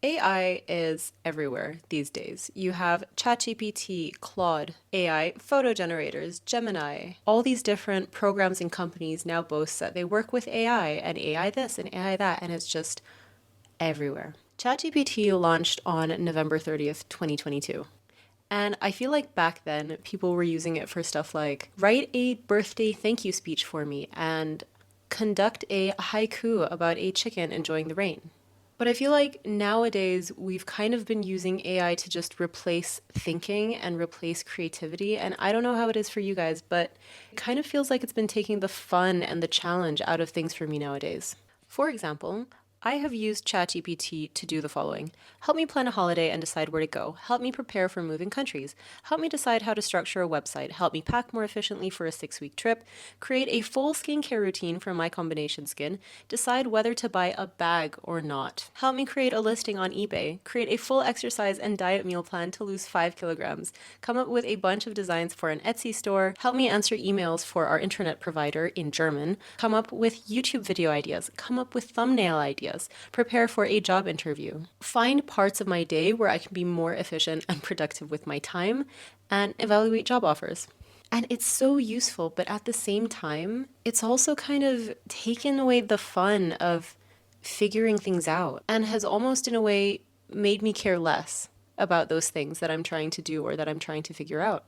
AI is everywhere these days. You have ChatGPT, Claude, AI photo generators, Gemini. All these different programs and companies now boast that they work with AI and AI this and AI that, and it's just everywhere. ChatGPT launched on November 30th, 2022. And I feel like back then, people were using it for stuff like write a birthday thank you speech for me and conduct a haiku about a chicken enjoying the rain. But I feel like nowadays we've kind of been using AI to just replace thinking and replace creativity. And I don't know how it is for you guys, but it kind of feels like it's been taking the fun and the challenge out of things for me nowadays. For example, I have used ChatGPT to do the following: help me plan a holiday and decide where to go, help me prepare for moving countries, help me decide how to structure a website, help me pack more efficiently for a 6 week trip, create a full skincare routine for my combination skin, decide whether to buy a bag or not, help me create a listing on eBay, create a full exercise and diet meal plan to lose 5 kilograms, come up with a bunch of designs for an Etsy store, help me answer emails for our internet provider in German, come up with YouTube video ideas, come up with thumbnail ideas, prepare for a job interview, find parts of my day where I can be more efficient and productive with my time, and evaluate job offers. And it's so useful, but at the same time, it's also kind of taken away the fun of figuring things out and has almost, in a way, made me care less about those things that I'm trying to do or that I'm trying to figure out.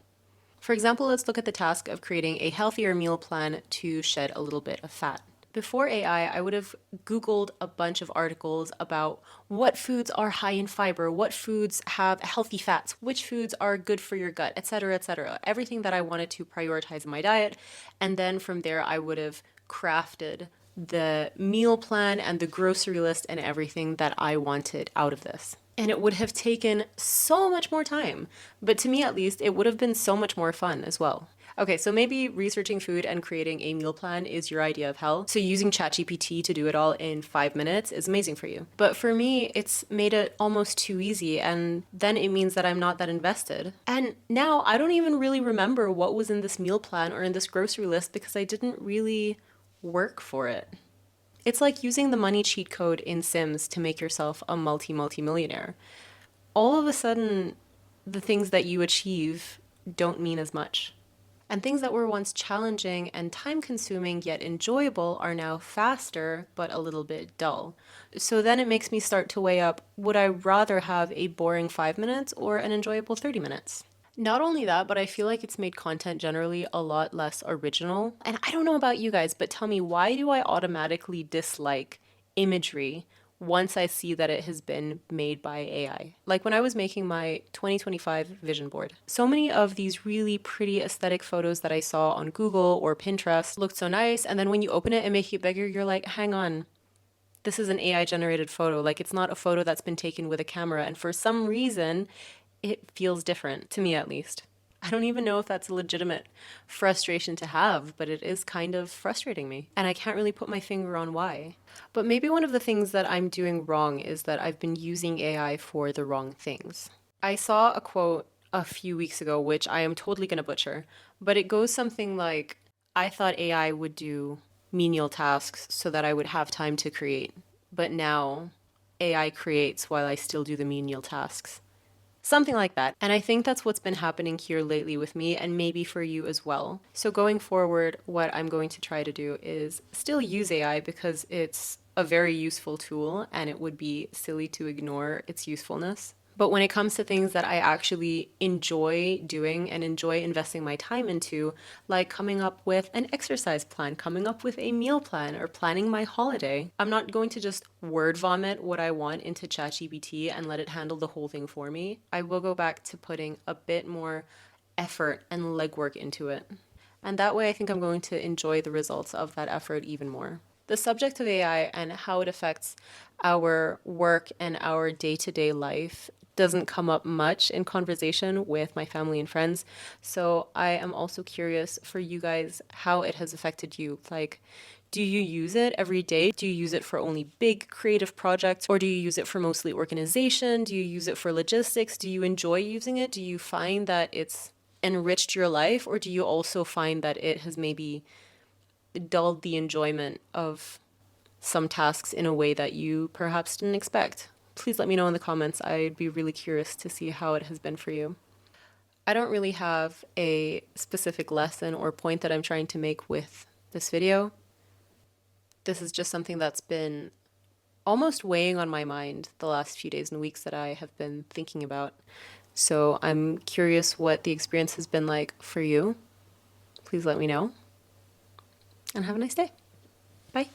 For example, let's look at the task of creating a healthier meal plan to shed a little bit of fat. Before AI, I would have Googled a bunch of articles about what foods are high in fiber, what foods have healthy fats, which foods are good for your gut, etc., etc. Everything that I wanted to prioritize in my diet. And then from there, I would have crafted the meal plan and the grocery list and everything that I wanted out of this. And it would have taken so much more time. But to me, at least, it would have been so much more fun as well. Okay, so maybe researching food and creating a meal plan is your idea of hell. So using ChatGPT to do it all in 5 minutes is amazing for you. But for me, it's made it almost too easy, and then it means that I'm not that invested. And now I don't even really remember what was in this meal plan or in this grocery list because I didn't really work for it. It's like using the money cheat code in Sims to make yourself a multi-millionaire. All of a sudden, the things that you achieve don't mean as much. And things that were once challenging and time consuming yet enjoyable are now faster but a little bit dull. So then it makes me start to weigh up, would I rather have a boring 5 minutes or an enjoyable 30 minutes? Not only that, but I feel like it's made content generally a lot less original. And I don't know about you guys, but tell me, why do I automatically dislike imagery once I see that it has been made by AI? Like when I was making my 2025 vision board, so many of these really pretty aesthetic photos that I saw on Google or Pinterest looked so nice. And then when you open it and make it bigger, you're like, hang on, this is an AI generated photo. Like it's not a photo that's been taken with a camera. And for some reason, it feels different, to me at least. I don't even know if that's a legitimate frustration to have, but it is kind of frustrating me. And I can't really put my finger on why. But maybe one of the things that I'm doing wrong is that I've been using AI for the wrong things. I saw a quote a few weeks ago, which I am totally going to butcher, but it goes something like, I thought AI would do menial tasks so that I would have time to create, but now AI creates while I still do the menial tasks. Something like that. And I think that's what's been happening here lately with me and maybe for you as well. So going forward, what I'm going to try to do is still use AI because it's a very useful tool and it would be silly to ignore its usefulness. But when it comes to things that I actually enjoy doing and enjoy investing my time into, like coming up with an exercise plan, coming up with a meal plan, or planning my holiday, I'm not going to just word vomit what I want into ChatGPT and let it handle the whole thing for me. I will go back to putting a bit more effort and legwork into it. And that way, I think I'm going to enjoy the results of that effort even more. The subject of AI and how it affects our work and our day to day life doesn't come up much in conversation with my family and friends. So I am also curious for you guys how it has affected you. Like, do you use it every day? Do you use it for only big creative projects? Or do you use it for mostly organization? Do you use it for logistics? Do you enjoy using it? Do you find that it's enriched your life? Or do you also find that it has maybe dulled the enjoyment of some tasks in a way that you perhaps didn't expect? Please let me know in the comments. I'd be really curious to see how it has been for you. I don't really have a specific lesson or point that I'm trying to make with this video. This is just something that's been almost weighing on my mind the last few days and weeks that I have been thinking about. So I'm curious what the experience has been like for you. Please let me know. And have a nice day. Bye.